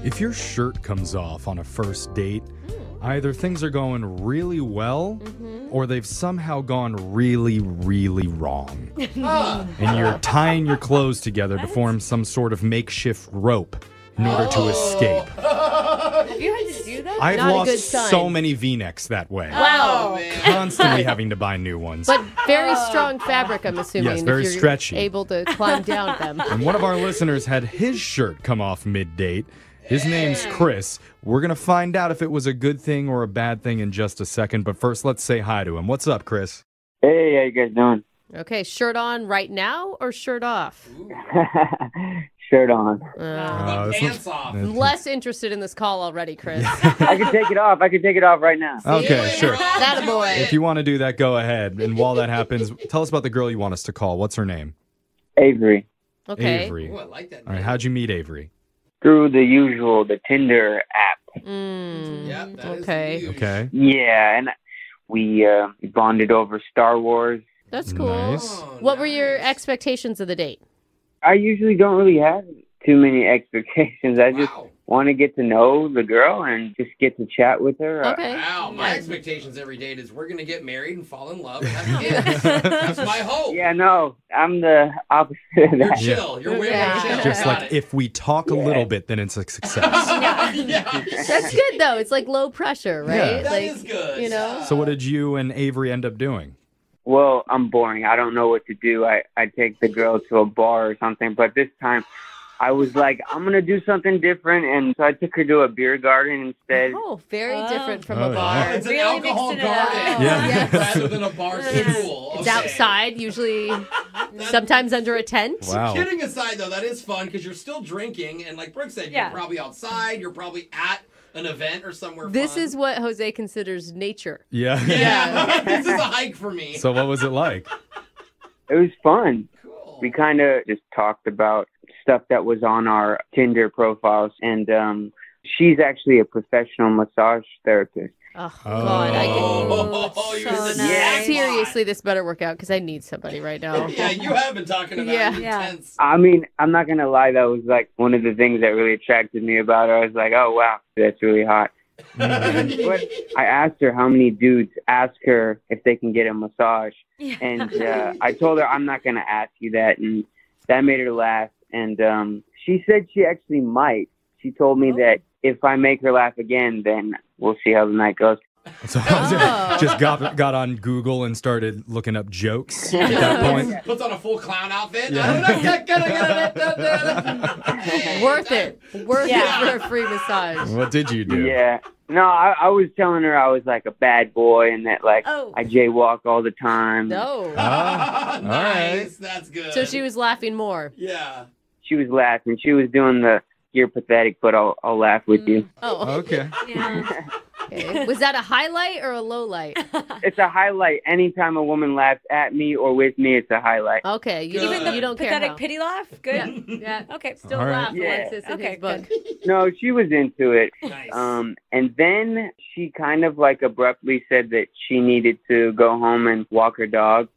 If your shirt comes off on a first date, either things are going really well or they've somehow gone really, really wrong. And you're tying your clothes together to form some sort of makeshift rope in order to escape. Have you had to do that? I've Not a lost good sign. so many V-necks that way. Wow. Constantly having to buy new ones. But very strong fabric, I'm assuming. Yes, very if you're stretchy. able to climb down them. And one of our listeners had his shirt come off mid-date. His name's Chris. We're going to find out if it was a good thing or a bad thing in just a second. But first, let's say hi to him. What's up, Chris? Hey, how you guys doing? Okay, shirt on right now or shirt off? Shirt on. Pants off. Less interested in this call already, Chris. I can take it off. I can take it off right now. Okay, sure. That a boy. If you want to do that, go ahead. And while that happens, tell us about the girl you want us to call. What's her name? Avery. Okay. Avery. Ooh, I like that. All right, how'd you meet Avery? Through the Tinder app. Yeah, that is Okay. huge. Okay. Yeah, and we bonded over Star Wars. That's cool. Nice. What were your expectations of the date? I usually don't really have too many expectations. I just Wow. want to get to know the girl and just get to chat with her. Okay. Wow, my expectations every date is we're going to get married and fall in love and have kids. That's my hope. Yeah, no, I'm the opposite of You're that. chill. You're way Yeah. more chill. Just Got like it. if we talk a little bit, then it's a success. Yeah. That's good, though. It's like low pressure, right? Yeah. That like, is good. You know? So what did you and Avery end up doing? Well, I'm boring. I don't know what to do. I take the girl to a bar or something, but this time I was like, I'm going to do something different, and so I took her to a beer garden instead. Oh, very different from Oh, a bar. It's an Really alcohol mixing it up. garden Yeah. rather than a bar stool. It's Okay. outside, usually, sometimes under a tent. Wow. Kidding aside, though, that is fun because you're still drinking, and like Brooke said, Yeah. you're probably outside, you're probably at an event or somewhere This fun. is what Jose considers nature. Yeah. Yeah, this is a hike for me. So what was it like? It was fun. Cool. We kind of just talked about stuff that was on our Tinder profiles, and she's actually a professional massage therapist. Oh, God. I Oh, you're so the nice. jackpot. Seriously, this better work out because I need somebody right now. Yeah, you have been talking about Yeah. it. Yeah. Intense. I mean, I'm not going to lie, that was like one of the things that really attracted me about her. I was like, oh, wow, that's really hot. But I asked her how many dudes ask her if they can get a massage. And I told her I'm not going to ask you that. And that made her laugh. And she said she actually might. She told me that if I make her laugh again, then we'll see how the night goes. So just got on Google and started looking up jokes at that point. Puts on a full clown outfit. Worth it. Worth Yeah. it for a free massage. What did you do? Yeah. No, I was telling her I was like a bad boy and that like Oh. I jaywalk all the time. No. Ah, all right. Nice. That's good. So she was laughing more. Yeah. She was laughing. She was doing the "you're pathetic, but I'll laugh with you." Oh, Okay. Yeah. okay. Was that a highlight or a low light? It's a highlight. Anytime a woman laughs at me or with me, it's a highlight. Okay. You, Even don't, the you don't care Pathetic how. pity laugh? Good. Yeah. Okay. Still All right. laugh, Yeah. Alexis, in Okay, his book. No, she was into it. Nice. And then she kind of like abruptly said that she needed to go home and walk her dog.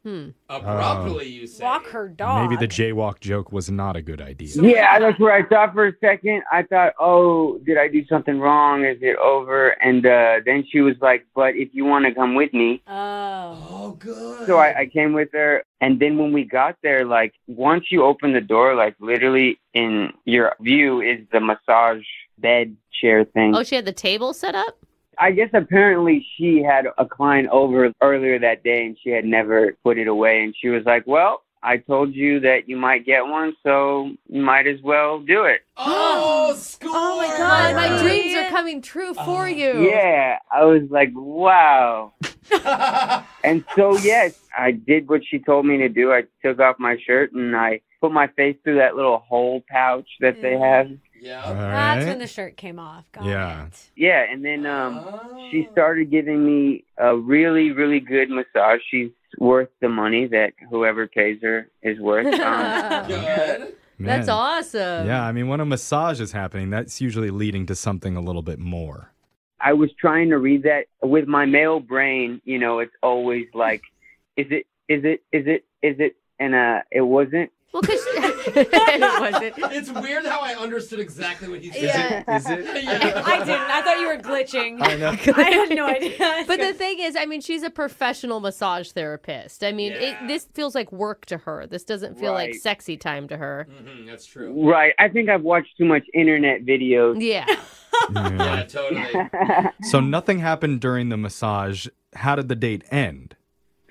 Abruptly, you say. Walk her dog. Maybe the jaywalk joke was not a good idea. Yeah, that's where I thought for a second. I thought, oh, did I do something wrong? Is it over? And then she was like, but if you want to come with me. Oh. Oh, good. So I came with her. And then when we got there, like once you open the door, like literally in your view is the massage bed chair thing. Oh, she had the table set up? I guess apparently she had a client over earlier that day and she had never put it away. And she was like, well, I told you that you might get one, so you might as well do it. Oh, score. Oh, my God, my Really? dreams are coming true for you. Yeah, I was like, wow. And so, yes, I did what she told me to do. I took off my shirt and I put my face through that little hole pouch that they have. All Yeah. That's when right. the shirt came off. Got Yeah. it. Yeah, and then she started giving me a really, really good massage. She's worth the money that whoever pays her is worth. Good. That's Man. awesome. Yeah, I mean, when a massage is happening, that's usually leading to something a little bit more. I was trying to read that with my male brain. You know, it's always like, is it? And it wasn't. Well, because And it wasn't. It's weird how I understood exactly what he said. Yeah. Is it? Yeah. I didn't. I thought you were glitching. I know. I had no idea. But the thing is, I mean, she's a professional massage therapist. I mean, Yeah. this feels like work to her. This doesn't feel like Right. sexy time to her. That's true. Right. I think I've watched too much internet videos. Yeah. Yeah, totally. So nothing happened during the massage. How did the date end?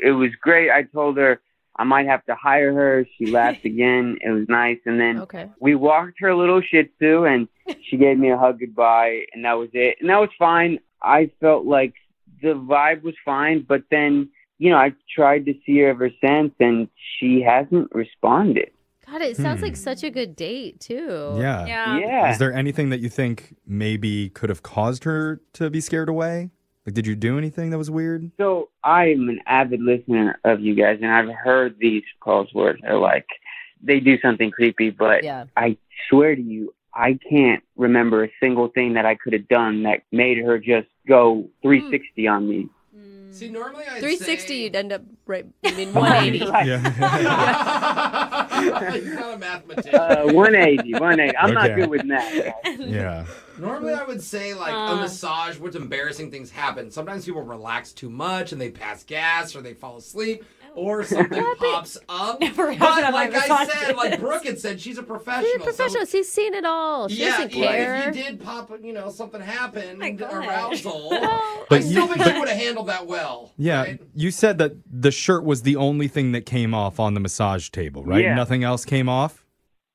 It was great. I told her I might have to hire her. She laughed again. It was nice. And then Okay. we walked her little Shih Tzu, and she gave me a hug goodbye, and that was it. And that was fine. I felt like the vibe was fine, but then, I tried to see her ever since, and she hasn't responded. God, it sounds like such a good date, too. Yeah. Yeah. Is there anything that you think maybe could have caused her to be scared away? Like, did you do anything that was weird? So I'm an avid listener of you guys, and I've heard these calls where they're like, they do something creepy, but Yeah. I swear to you, I can't remember a single thing that I could have done that made her just go 360 on me. See, normally I'd 360, say... you'd end up right, 180. Yeah. He's not a mathematician. 180. I'm not Okay. good with math. Yeah. Normally I would say, like, a massage where embarrassing things happen. Sometimes people relax too much and they pass gas or they fall asleep or something pops up. Never happened But on my like I said, massages. like Brooke had said, she's a professional. She's a professional. She's seen it all. She doesn't care. If you did pop, something happened, my God. arousal, But I still you- think she would have handled that well. Yeah. right? You said that the shirt was the only thing that came off on the massage table, right? Yeah. Nothing else came off?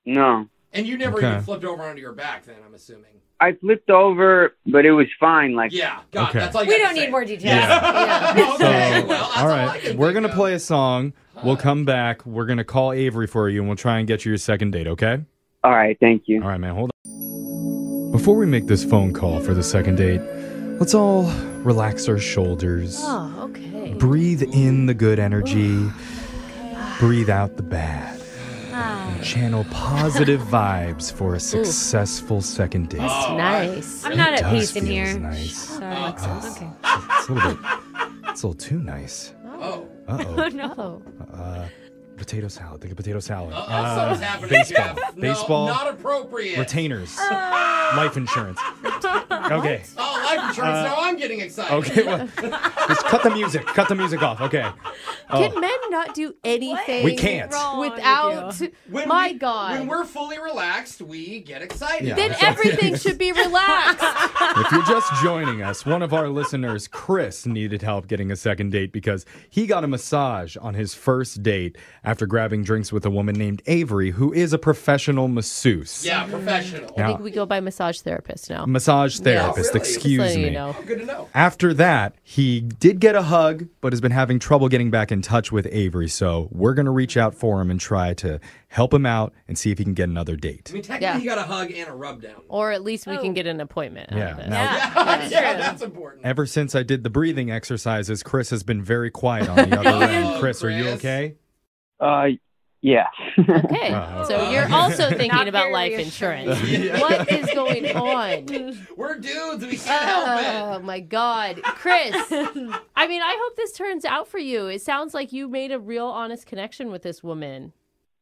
No. And you never Okay. even flipped over onto your back then, I'm assuming. I flipped over, but it was fine. Like, Yeah, God, Okay. that's all you We got to don't say. need more details. Yeah. Okay, So, well, that's all all I right. can We're think going to of. play a song. We'll come back. We're going to call Avery for you, and we'll try and get you your second date, okay? all right, thank you. All right, man. Hold on. Before we make this phone call for the second date, let's all relax our shoulders. Oh, okay. Breathe in the good energy. Breathe out the bad. And channel positive vibes for a successful second date. That's nice. I'm not It at does peace in feels here. nice. Sorry, Alexis. Okay. It's a little too nice. Oh. Uh-oh. No. Potato salad. Think of potato salad. Something's happening, baseball. Jeff. Baseball. No, not appropriate. Retainers. Life insurance. Okay. Oh, life insurance. Now I'm getting excited. Okay. Well, just cut the music. Cut the music off. Okay. Can men not do anything We can't. Wrong with without... you? My God. When we're fully relaxed, we get excited. Yeah. Then everything should be relaxed. If you're just joining us, one of our listeners, Chris, needed help getting a second date because he got a massage on his first date after grabbing drinks with a woman named Avery, who is a professional masseuse. Yeah, professional. I think we go by massage therapist now. Massage therapist, really? excuse Just letting me. you know. Oh, good to know. After that, he did get a hug, but has been having trouble getting back in touch with Avery. So we're going to reach out for him and try to help him out and see if he can get another date. I mean, technically, you got a hug and a rub down. Or at least we can get an appointment out Yeah. of this. Now, Yeah, that's important. ever since I did the breathing exercises, Chris has been very quiet on the other end. Chris, are you Chris. okay? Yeah. Okay, Oh, so okay. you're also thinking Not about very life reassuring. insurance. What is going on? We're dudes. We can't help it. Oh my God, Chris! I mean, I hope this turns out for you. It sounds like you made a real, honest connection with this woman.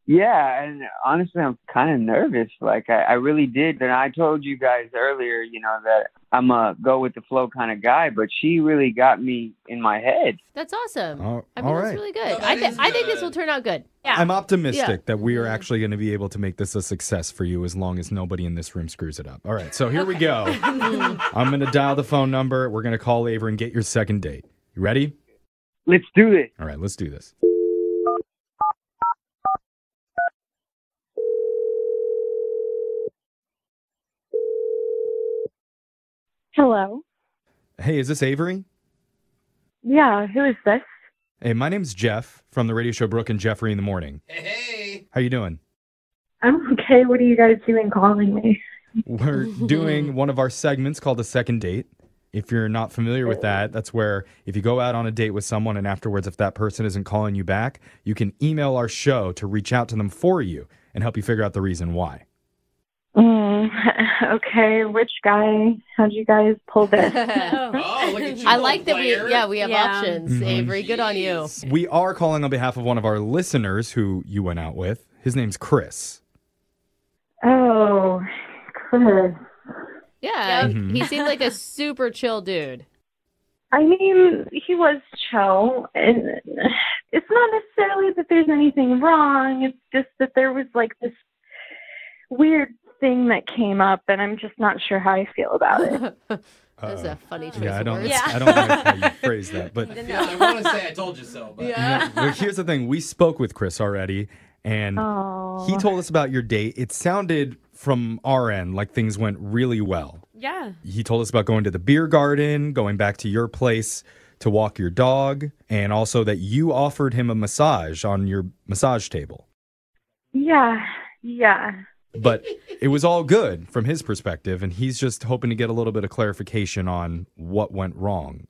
Yeah, and honestly, I'm kind of nervous. Like, I really did. And I told you guys earlier, that I'm a go with the flow kind of guy, but she really got me in my head. That's awesome. Oh, I mean, all that's right. really good. No, that is I think this good. will turn out good. Yeah. I'm optimistic Yeah. that we are actually going to be able to make this a success for you as long as nobody in this room screws it up. All right, so here we go. I'm going to dial the phone number. We're going to call Avery and get your second date. You ready? Let's do this. All right, let's do this. Hello. Hey, is this Avery? Yeah, who is this? Hey, my name's Jeff from the radio show Brooke and Jeffrey in the Morning. Hey. How you doing? I'm okay. What are you guys doing calling me? We're doing one of our segments called a second date. If you're not familiar with that, that's where if you go out on a date with someone and afterwards if that person isn't calling you back, you can email our show to reach out to them for you and help you figure out the reason why. Okay, which guy? How'd you guys pull this? Oh, look at you. I like that we player. have Yeah. options, Mhm. Avery. Good on you. Jeez. We are calling on behalf of one of our listeners who you went out with. His name's Chris. Oh, Chris. Yeah, Mhm. he seemed like a super chill dude. I mean, he was chill, and it's not necessarily that there's anything wrong. It's just that there was like this weird thing that came up, and I'm just not sure how I feel about it. That's a funny choice Yeah, I of don't. words. Yeah. I don't like how you phrase that, but Yeah, I want to say I told you so, but well, here's the thing: we spoke with Chris already, and Oh. he told us about your date. It sounded from our end like things went really well. Yeah. He told us about going to the beer garden, going back to your place to walk your dog, and also that you offered him a massage on your massage table. Yeah. But it was all good from his perspective, and he's just hoping to get a little bit of clarification on what went wrong.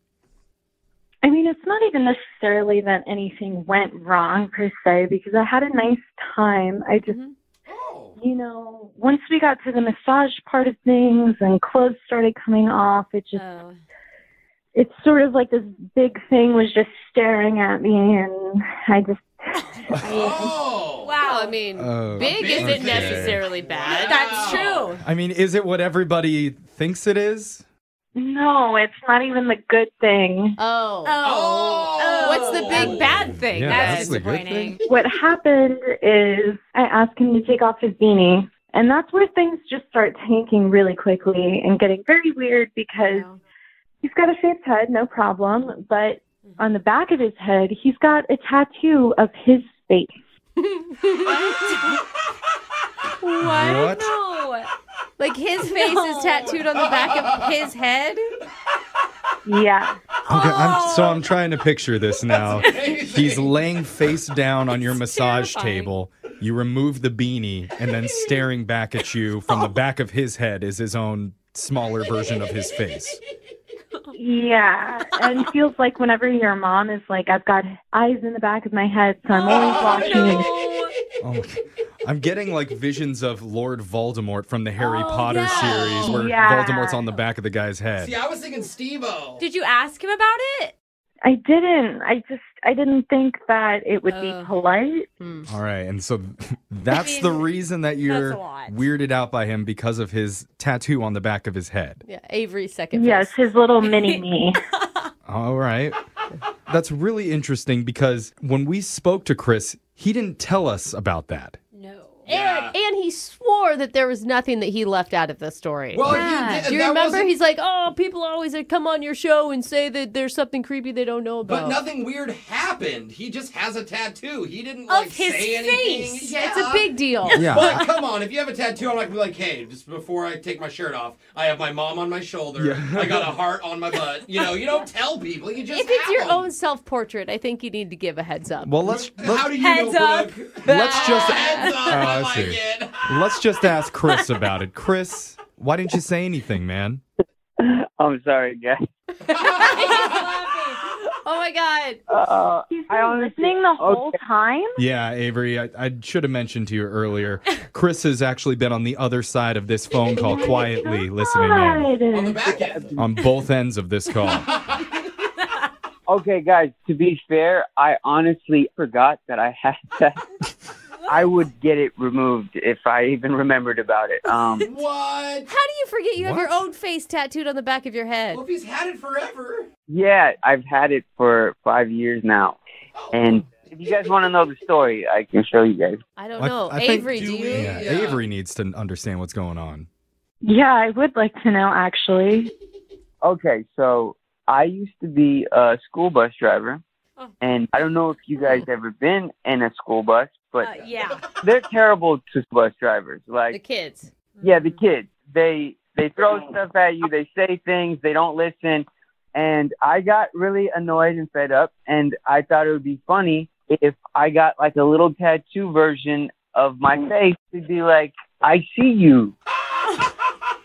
I mean, it's not even necessarily that anything went wrong per se, because I had a nice time. I just, once we got to the massage part of things and clothes started coming off, Oh. it's sort of like this big thing was just staring at me, and I just, oh, Wow. I mean, Oh, big okay. isn't necessarily bad. That's true. I mean, is it what everybody thinks it is? no, it's not even the good thing. Oh. Oh. What's the big bad thing? Yeah, That's that's the good disappointing. What happened is I asked him to take off his beanie, and that's where things just start tanking really quickly and getting very weird because Wow. he's got a shaved head, no problem, but on the back of his head, he's got a tattoo of his face. What? No. Like his face is tattooed on the back of his head? Yeah. Okay, I'm trying to picture this now. He's laying face down on your massage terrifying. table. You remove the beanie, and then staring back at you from the back of his head is his own smaller version of his face. Yeah. And feels like whenever your mom is like, I've got eyes in the back of my head, so I'm always watching. Oh, I'm getting like visions of Lord Voldemort from the Harry Potter yeah. series where Yeah. Voldemort's on the back of the guy's head. See, I was thinking Steve-O. Did you ask him about it? I didn't. I didn't think that it would be polite. All right, and so that's the reason that you're that's a lot. weirded out by him because of his tattoo on the back of his head. Yeah, Avery's second Yes, face. his little mini me. All right. That's really interesting because when we spoke to Chris, he didn't tell us about that. No. Yeah. And he swore that there was nothing that he left out of the story. Well, Yeah. you did, Do you that remember? wasn't- He's like, oh, people always come on your show and say that there's something creepy they don't know But about. nothing weird happened. He just has a tattoo. He didn't Of like his say anything. face. Yeah, It's a big deal. Yeah. But come on, if you have a tattoo, I'm not gonna be like, hey, just before I take my shirt off, I have my mom on my shoulder. Yeah. I got a heart on my butt. You know, you don't tell people. You just If it's have your them. own self-portrait, I think you need to give a heads up. Well, let's How do you Heads know, up. Brooke? let's just Heads up. Oh, I I like see. it. let's just ask Chris about it. Chris, why didn't you say anything, man? I'm sorry, guys. Oh my God. He's been listening the whole time? Yeah, Avery, I should have mentioned to you earlier. Chris has actually been on the other side of this phone call quietly listening in On the back end. on both ends of this call. Okay, guys, to be fair, I honestly forgot that I had that. I would get it removed if I even remembered about it. What? How do you forget you have your What? own face tattooed on the back of your head? Well, if he's had it forever. Yeah, I've had it for 5 years now. And if you guys want to know the story, I can show you guys. I don't I- know. I think- Avery, do you? Yeah, Yeah. Avery needs to understand what's going on. Yeah, I would like to know, actually. Okay, so I used to be a school bus driver. And I don't know if you guys ever been in a school bus, but Yeah. they're terrible to bus drivers. The Like, kids. yeah, the kids. They throw stuff at you. They say things. They don't listen. And I got really annoyed and fed up. And I thought it would be funny if I got like a little tattoo version of my face to be like, I see you.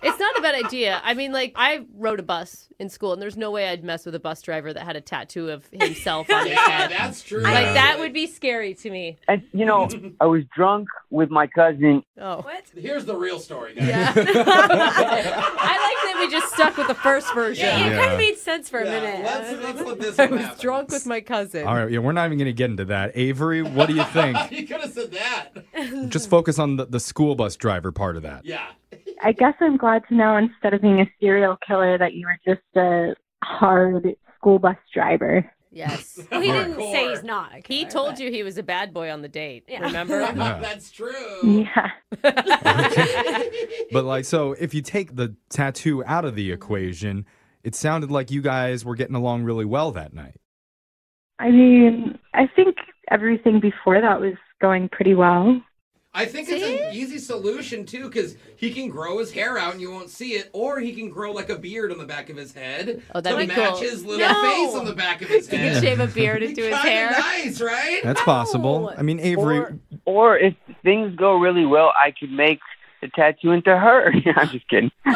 It's not a bad idea. I mean, like, I rode a bus in school, and there's no way I'd mess with a bus driver that had a tattoo of himself on his Yeah, head. that's true. Like, that would be scary to me. And, you know, I was drunk with my cousin. Oh. What? Here's the real story, guys. Yeah. I like that we just stuck with the first version. It Yeah. kind of made sense for a minute. Let's let this I one was happen. drunk with my cousin. All right, yeah, we're not even going to get into that. Avery, what do you think? You could have said that. Just focus on the school bus driver part of that. Yeah. I guess I'm glad to know instead of being a serial killer that you were just a hard school bus driver. Yes. Well, he didn't Hardcore. say he's not. He told you he was a bad boy on the date. Yeah. Remember? Yeah. That's true. Yeah. But like, so if you take the tattoo out of the equation, it sounded like you guys were getting along really well that night. I mean, I think everything before that was going pretty well. I think it's an easy solution, too, because he can grow his hair out and you won't see it, or he can grow like a beard on the back of his head. Oh, that'd to be match cool. his little No. face on the back of his He head. can shave a beard into his Kinda hair. nice, right? That's possible. I mean, Avery, Or if things go really well, I could make the tattoo into her. I'm just kidding. yeah.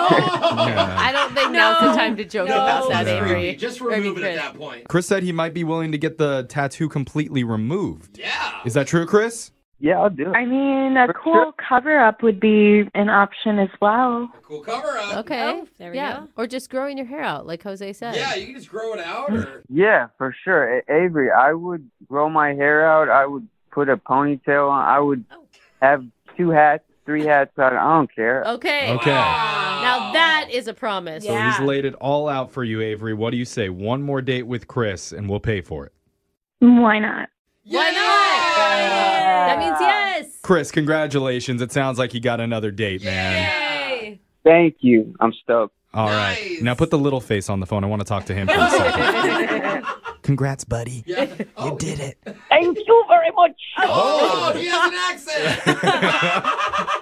I don't think now's the time to joke about that, No. Avery. Just Or I mean, remove it at Chris. that point. Chris said he might be willing to get the tattoo completely removed. Yeah. Is that true, Chris? Yeah, I'll do it. I mean, a For cool sure. cover-up would be an option as well. A cool cover up. Okay. Oh, there we yeah. go. Or just growing your hair out, like Jose said. Yeah, you can just grow it out. Or... Yeah, for sure. Avery, I would grow my hair out. I would put a ponytail on. I would have 2 hats, 3 hats on. I don't care. Okay. Okay. Now that is a promise. So he's laid it all out for you, Avery. What do you say? One more date with Chris, and we'll pay for it. Why not? Why not? That means yes. Chris, congratulations. It sounds like you got another date, man. Yay. Thank you. I'm stoked. All right. Nice. Now put the little face on the phone. I want to talk to him for a second. Congrats, buddy. Yeah. You did it. Thank you very much. Oh, he has an accent.